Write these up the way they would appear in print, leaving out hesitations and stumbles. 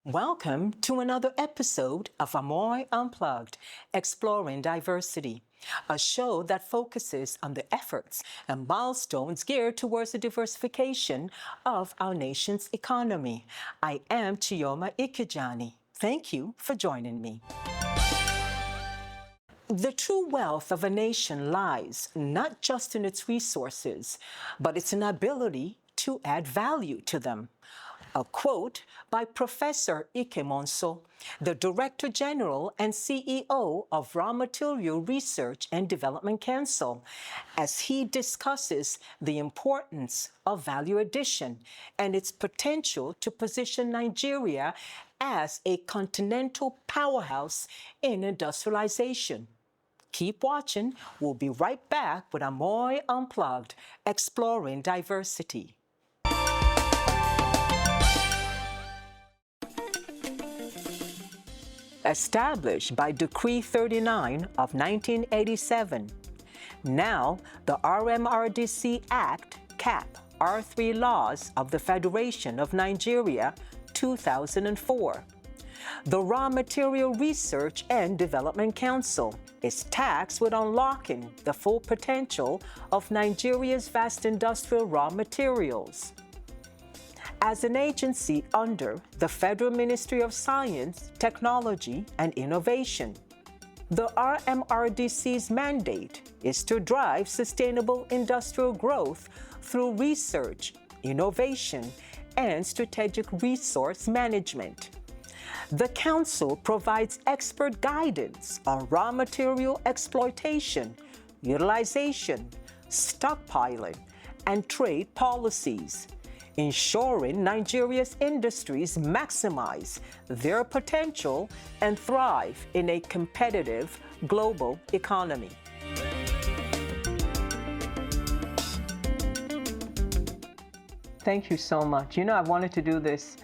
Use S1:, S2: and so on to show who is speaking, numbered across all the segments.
S1: Welcome to another episode of AMOI Unplugged, Exploring Diversity, a show that focuses on the efforts and milestones geared towards the diversification of our nation's economy. I am Chioma Ikejiani. Thank you for joining me. The true wealth of a nation lies not just in its resources, but its ability to add value to them. A quote by Professor Ike-Muonso, the Director General and CEO of Raw Material Research and Development Council, as he discusses the importance of value addition and its potential to position Nigeria as a continental powerhouse in industrialization. Keep watching. We'll be right back with AMOI Unplugged, Exploring Diversity. Established by Decree 39 of 1987, now the RMRDC Act, CAP, R3 Laws of the Federation of Nigeria, 2004. The Raw Material Research and Development Council is tasked with unlocking the full potential of Nigeria's vast industrial raw materials. As an agency under the Federal Ministry of Science, Technology, and Innovation, the RMRDC's mandate is to drive sustainable industrial growth through research, innovation, and strategic resource management. The Council provides expert guidance on raw material exploitation, utilization, stockpiling, and trade policies, ensuring Nigeria's industries maximize their potential and thrive in a competitive global economy. Thank you so much. You know, I wanted to do this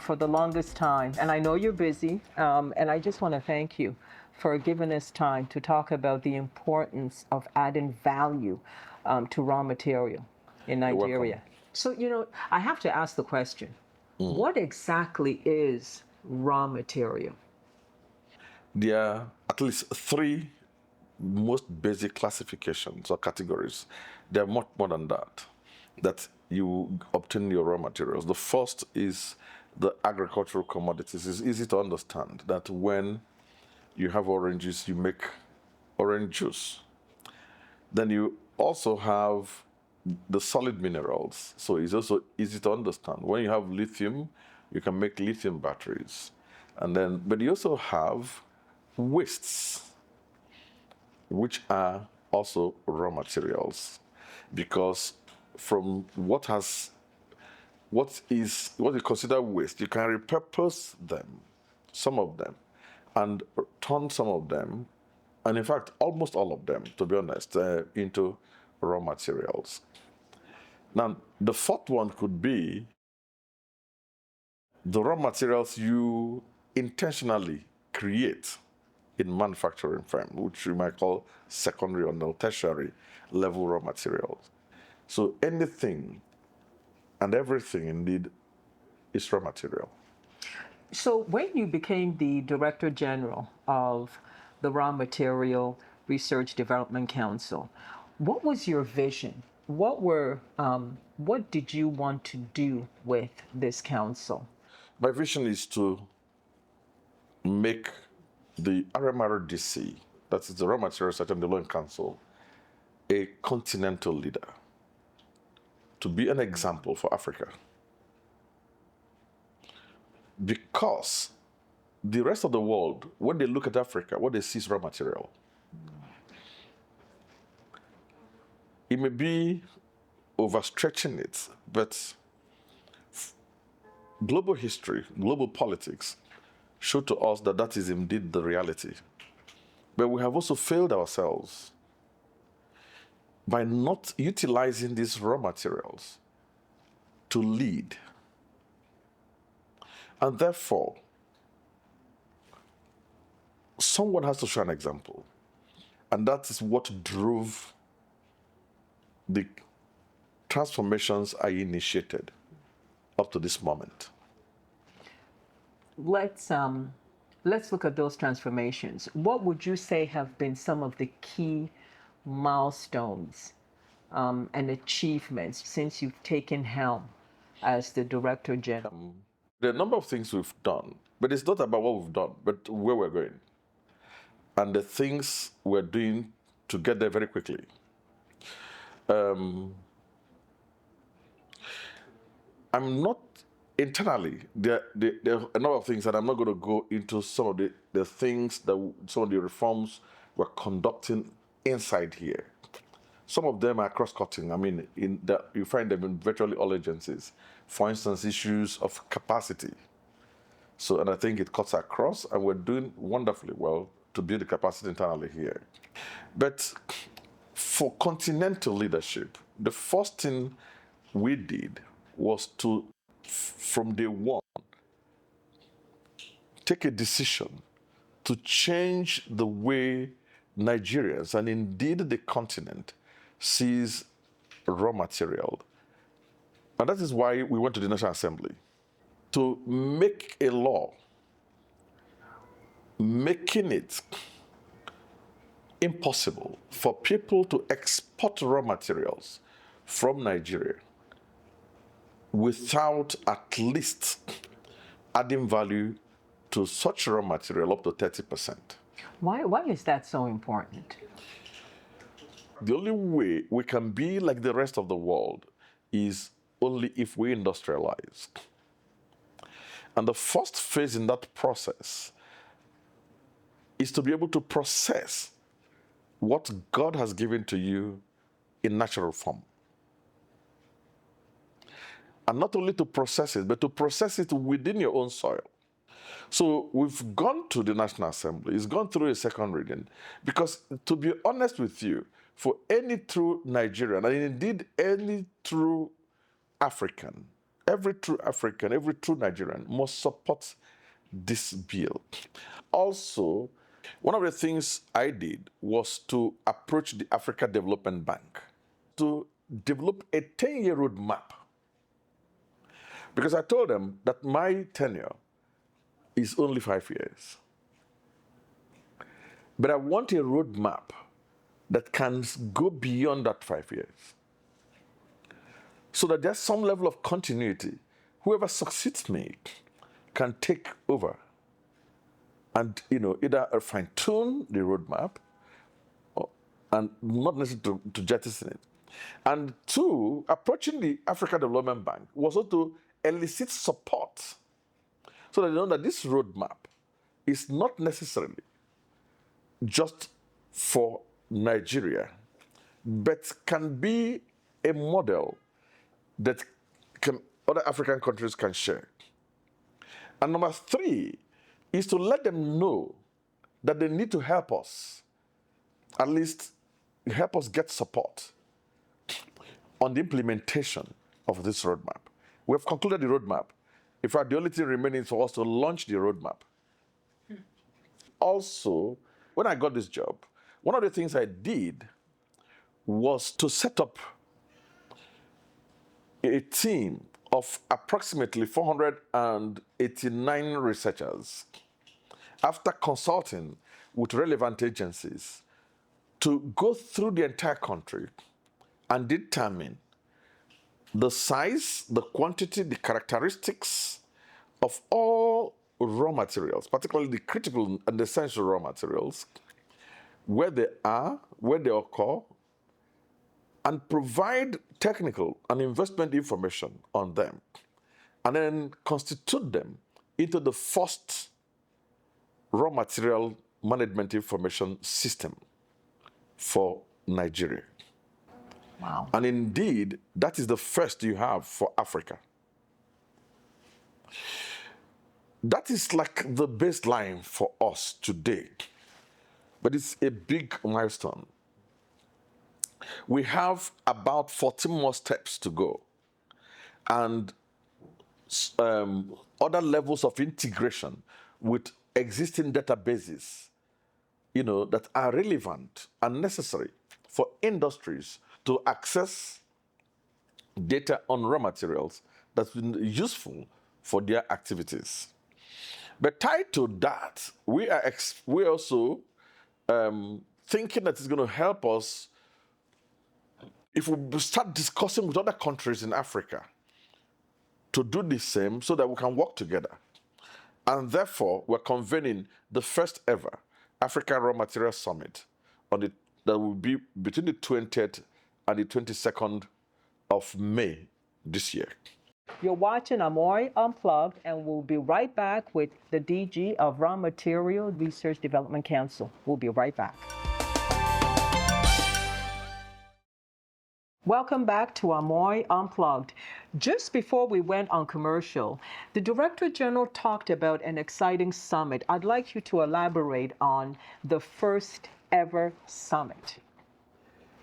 S1: for the longest time, and I know you're busy, and I just want to thank you for giving us time to talk about the importance of adding value to raw material in Nigeria. So, you know, I have to ask the question, what exactly is raw material?
S2: There are at least three most basic classifications or categories. There are much more than that you obtain your raw materials. The first is the agricultural commodities. It's easy to understand that when you have oranges, you make orange juice. Then you also have the solid minerals. So it's also easy to understand. When you have lithium, you can make lithium batteries. But you also have wastes, which are also raw materials, because from what is considered waste, you can repurpose them, some of them, and turn some of them, and in fact, almost all of them, to be honest, into raw materials. Now, the fourth one could be the raw materials you intentionally create in manufacturing firm, which we might call secondary or tertiary level raw materials. So anything and everything indeed is raw material.
S1: So when you became the Director General of the Raw Material Research Development Council, what was your vision? What did you want to do with this council?
S2: My vision is to make the RMRDC, that is the Raw Material Research and Development Council, a continental leader, to be an example for Africa. Because the rest of the world, when they look at Africa, what they see is raw material. It may be overstretching it, but global history, global politics show to us that that is indeed the reality. But we have also failed ourselves by not utilizing these raw materials to lead. And therefore, someone has to show an example. And that is what drove the transformations I initiated up to this moment.
S1: Let's look at those transformations. What would you say have been some of the key milestones and achievements since you've taken helm as the Director General?
S2: There are a number of things we've done, but it's not about what we've done, but where we're going. And the things we're doing to get there very quickly. I'm not internally, there are a number of things, and I'm not going to go into some of the things that some of the reforms we're conducting inside here. Some of them are cross-cutting. I mean, you find them in virtually all agencies. For instance, issues of capacity. So, and I think it cuts across, and we're doing wonderfully well to build the capacity internally here. But for continental leadership, the first thing we did was to, from day one, take a decision to change the way Nigerians, and indeed the continent, sees raw material. And that is why we went to the National Assembly, to make a law making it impossible for people to export raw materials from Nigeria without at least adding value to such raw material up to 30%.
S1: Why is that so important?
S2: The only way we can be like the rest of the world is only if we industrialize. And the first phase in that process is to be able to process what God has given to you in natural form. And not only to process it, but to process it within your own soil. So we've gone to the National Assembly, it's gone through a second reading, because to be honest with you, for any true Nigerian, and indeed any true African, every true Nigerian must support this bill. Also, one of the things I did was to approach the Africa Development Bank to develop a 10-year roadmap. Because I told them that my tenure is only 5 years. But I want a roadmap that can go beyond that 5 years, so that there's some level of continuity. Whoever succeeds me can take over and either fine-tune the roadmap and not necessarily to jettison it. And two, approaching the Africa Development Bank was also to elicit support, so that they know that this roadmap is not necessarily just for Nigeria, but can be a model that other African countries can share. And number three is to let them know that they need to help us, at least help us get support on the implementation of this roadmap. We have concluded the roadmap. In fact, the only thing remaining is for us to launch the roadmap. Also, when I got this job, one of the things I did was to set up a team of approximately 489 researchers, after consulting with relevant agencies, to go through the entire country and determine the size, the quantity, the characteristics of all raw materials, particularly the critical and essential raw materials, where they are, where they occur, and provide technical and investment information on them, and then constitute them into the first raw material management information system for Nigeria.
S1: Wow.
S2: And indeed, that is the first you have for Africa. That is like the baseline for us today, but it's a big milestone. We have about 14 more steps to go, and other levels of integration with existing databases, that are relevant and necessary for industries to access data on raw materials that's been useful for their activities. But tied to that, we are we also thinking that it's going to help us if we start discussing with other countries in Africa to do the same so that we can work together. And therefore, we're convening the first ever Africa Raw Materials Summit that will be between the 20th and the 22nd of May this year.
S1: You're watching AMOI Unplugged, and we'll be right back with the DG of Raw Material Research Development Council. We'll be right back. Welcome back to AMOI Unplugged. Just before we went on commercial, the Director General talked about an exciting summit. I'd like you to elaborate on the first ever summit.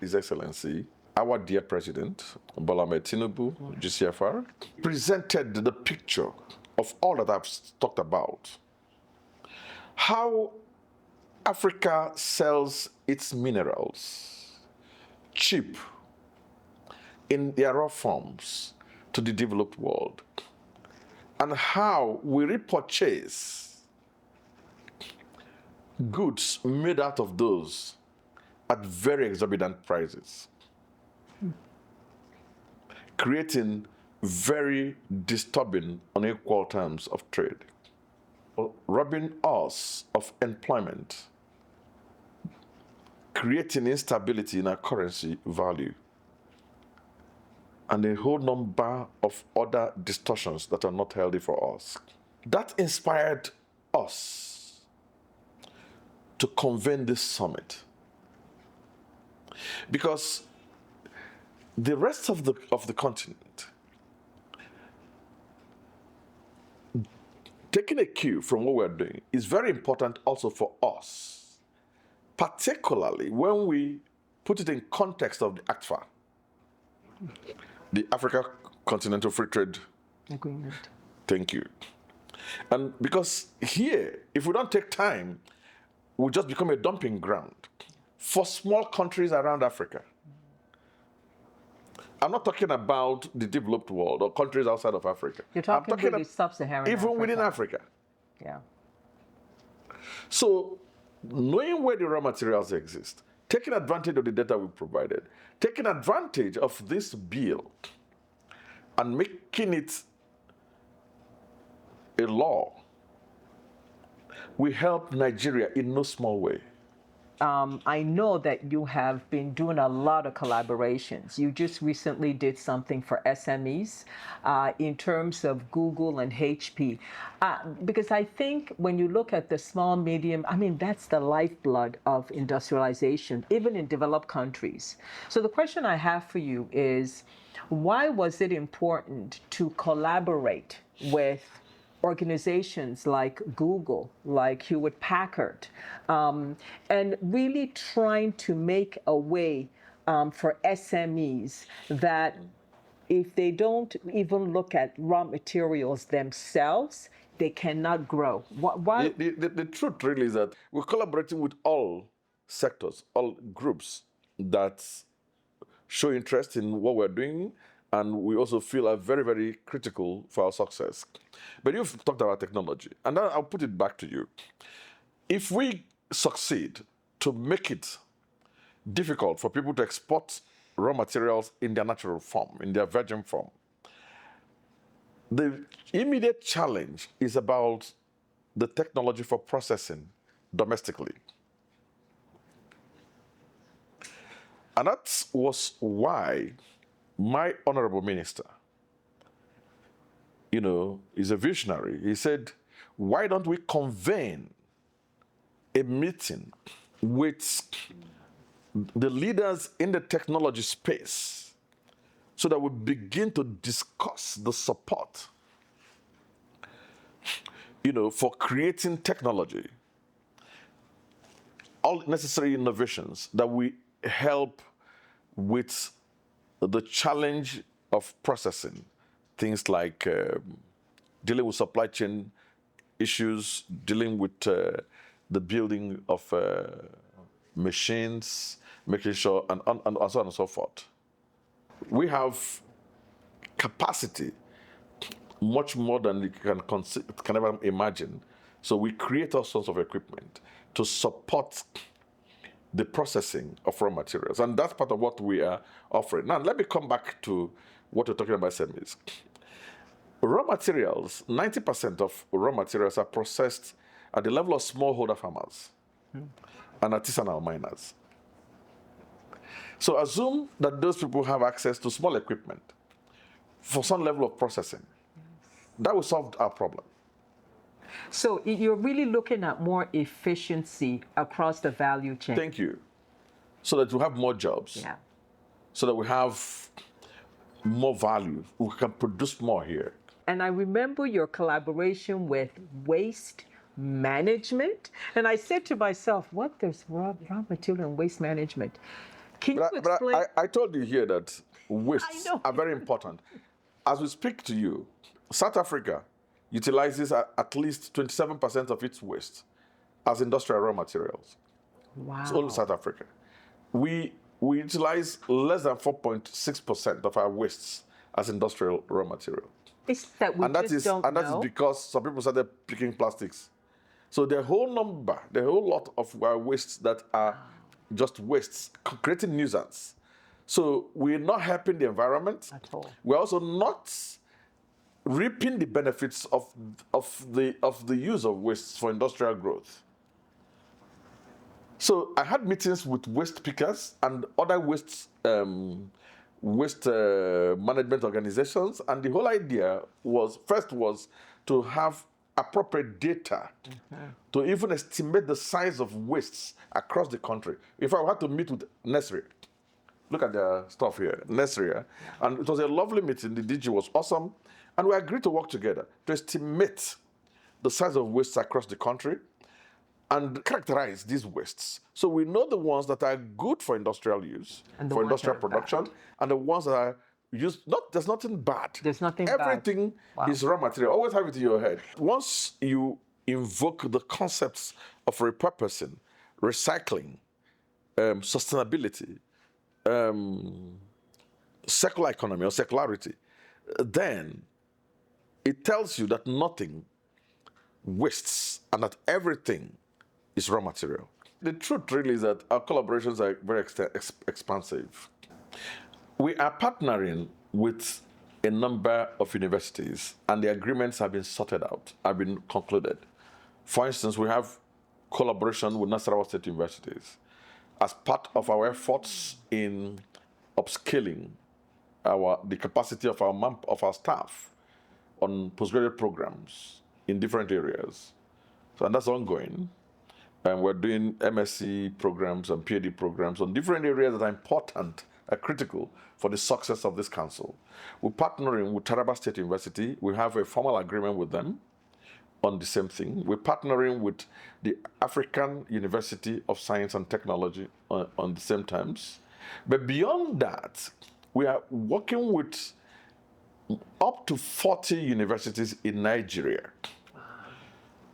S2: His Excellency, our dear President, Bola Ahmed Tinubu, GCFR, presented the picture of all that I've talked about. How Africa sells its minerals cheap in their raw forms to the developed world, and how we repurchase goods made out of those at very exorbitant prices, creating very disturbing, unequal terms of trade, robbing us of employment, creating instability in our currency value, and a whole number of other distortions that are not healthy for us. That inspired us to convene this summit, because the rest of the continent, taking a cue from what we're doing, is very important also for us, particularly when we put it in context of the ACFA, the Africa Continental Free Trade
S1: Agreement.
S2: Thank you. And because here, if we don't take time, we'll just become a dumping ground for small countries around Africa. I'm not talking about the developed world or countries outside of Africa.
S1: You're talking about the sub-Saharan Africa.
S2: Even within Africa.
S1: Yeah.
S2: So, knowing where the raw materials exist, taking advantage of the data we provided, taking advantage of this bill and making it a law, we help Nigeria in no small way.
S1: I know that you have been doing a lot of collaborations. You just recently did something for SMEs in terms of Google and HP. Because I think when you look at the small, medium, I mean, that's the lifeblood of industrialization, even in developed countries. So the question I have for you is, why was it important to collaborate with organizations like Google, like Hewlett Packard, and really trying to make a way for SMEs that if they don't even look at raw materials themselves, they cannot grow? Why?
S2: The truth really is that we're collaborating with all sectors, all groups that show interest in what we're doing, and we also feel are very, very critical for our success. But you've talked about technology, and then I'll put it back to you. If we succeed to make it difficult for people to export raw materials in their natural form, in their virgin form, the immediate challenge is about the technology for processing domestically. And that was why my honorable minister, is a visionary. He said, why don't we convene a meeting with the leaders in the technology space so that we begin to discuss the support, for creating technology, all necessary innovations that we help with the challenge of processing, things like dealing with supply chain issues, dealing with the building of machines, making sure, and so on and so forth. We have capacity much more than you can ever imagine So we create all sorts of equipment to support the processing of raw materials. And that's part of what we are offering. Now, let me come back to what we're talking about SMEs. Raw materials, 90% of raw materials are processed at the level of smallholder farmers and artisanal miners. So assume that those people have access to small equipment for some level of processing. That will solve our problem.
S1: So you're really looking at more efficiency across the value chain.
S2: Thank you. So that we have more jobs.
S1: Yeah.
S2: So that we have more value. We can produce more here.
S1: And I remember your collaboration with waste management. And I said to myself, what does raw material and waste management? Can you explain?
S2: I told you here that wastes are very important. As we speak to you, South Africa utilizes at least 27% of its waste as industrial raw materials.
S1: Wow.
S2: It's only South Africa. We utilize less than 4.6% of our wastes as industrial raw material.
S1: It's that we just don't know.
S2: And that is because some people started picking plastics. So the whole lot of our wastes that are just wastes, creating nuisance. So we're not helping the environment.
S1: At all.
S2: We're also not reaping the benefits of the use of wastes for industrial growth. So I had meetings with waste pickers and other waste management organizations, and the whole idea was to have appropriate data to even estimate the size of wastes across the country. If I had to meet with Nestle, look at their stuff here, Nestle, and it was a lovely meeting. The DG was awesome, and we agreed to work together to estimate the size of wastes across the country and characterize these wastes. So we know the ones that are good for industrial use, for industrial production, and the ones that are used, there's nothing bad.
S1: There's nothing
S2: Everything
S1: bad.
S2: is raw material. Always have it in your head. Once you invoke the concepts of repurposing, recycling, sustainability, circular economy or circularity, then it tells you that nothing wastes and that everything is raw material. The truth really is that our collaborations are very expansive. We are partnering with a number of universities, and the agreements have been sorted out, have been concluded. For instance, we have collaboration with Nasarawa State Universities as part of our efforts in upscaling the capacity of our staff on postgraduate programs in different areas. So, and that's ongoing. And we're doing MSc programs and PhD programs on different areas that are important, are critical for the success of this council. We're partnering with Taraba State University. We have a formal agreement with them on the same thing. We're partnering with the African University of Science and Technology on the same terms. But beyond that, we are working with up to 40 universities in Nigeria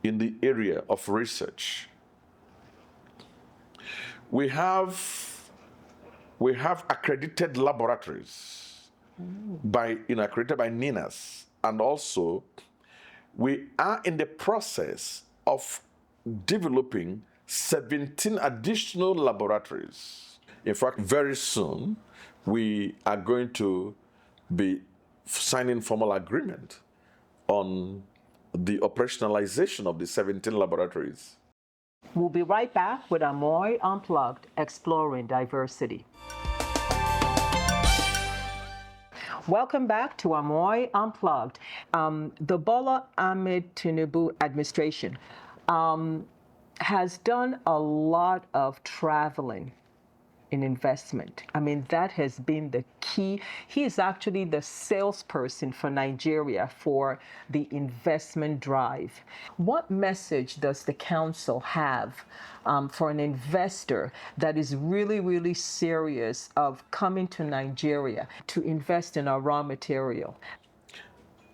S2: in the area of research. We have accredited laboratories accredited by NINAS, and also we are in the process of developing 17 additional laboratories. In fact, very soon we are going to be signing formal agreement on the operationalization of the 17 laboratories.
S1: We'll be right back with AMOI Unplugged, Exploring Diversity. Welcome back to AMOI Unplugged. The Bola Ahmed Tinubu administration has done a lot of traveling in investment. I mean, that has been the key. He is actually the salesperson for Nigeria for the investment drive. What message does the council have for an investor that is really, really serious of coming to Nigeria to invest in our raw material?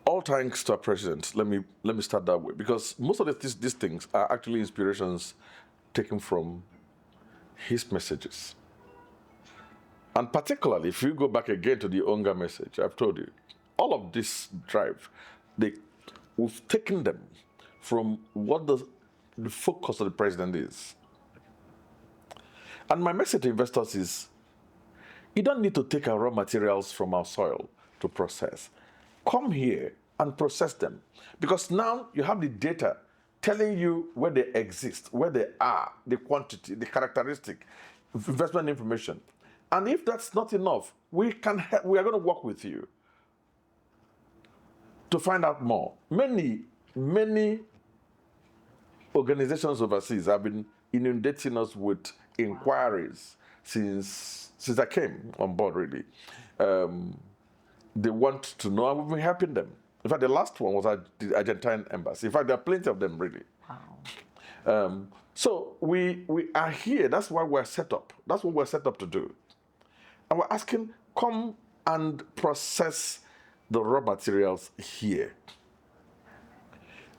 S2: All thanks to our president. Let me start that way, because most of these things are actually inspirations taken from his messages. And particularly, if you go back again to the Onga message, I've told you, all of this drive, we've taken them from what the focus of the president is. And my message to investors is, you don't need to take our raw materials from our soil to process. Come here and process them. Because now you have the data telling you where they exist, where they are, the quantity, the characteristic, investment information. And if that's not enough, we are going to work with you to find out more. Many organizations overseas have been inundating us with inquiries since I came on board, really. They want to know, and we've been helping them. In fact, the last one was at the Argentine embassy. In fact, there are plenty of them, really.
S1: Wow.
S2: So we are here. That's why we're set up. That's what we're set up to do. And we're asking, come and process the raw materials here.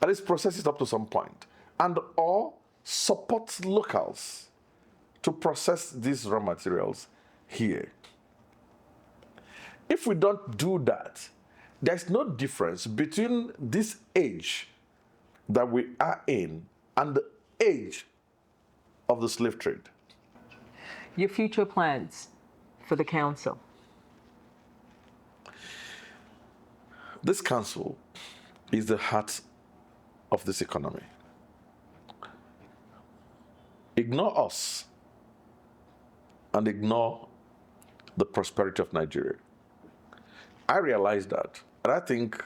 S2: At least process it up to some point. And or support locals to process these raw materials here. If we don't do that, there's no difference between this age that we are in and the age of the slave trade.
S1: Your future plans for the council?
S2: This council is the heart of this economy. Ignore us and ignore the prosperity of Nigeria. I realize that, and I think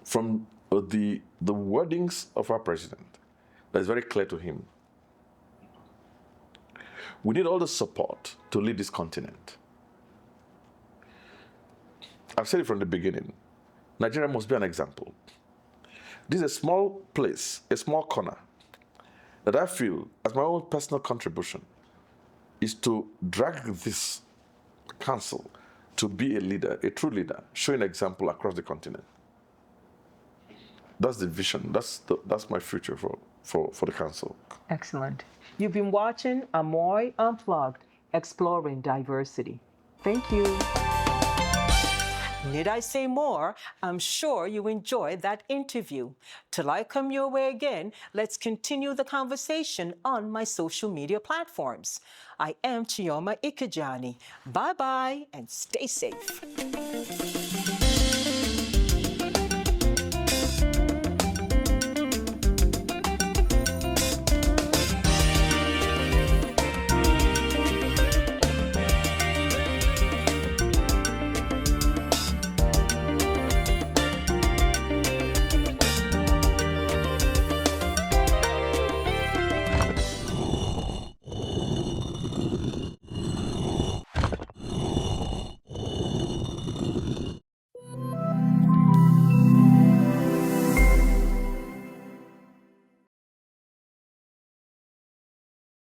S2: from the wordings of our president, that's very clear to him. We need all the support to lead this continent. I've said it from the beginning. Nigeria must be an example. This is a small place, a small corner, that I feel, as my own personal contribution, is to drag this council to be a leader, a true leader, showing example across the continent. That's the vision. That's my future for the council.
S1: Excellent. You've been watching AMOI Unplugged, Exploring Diversity. Thank you. Need I say more? I'm sure you enjoyed that interview. Till I come your way again, let's continue the conversation on my social media platforms. I am Chioma Ikejiani. Bye-bye and stay safe.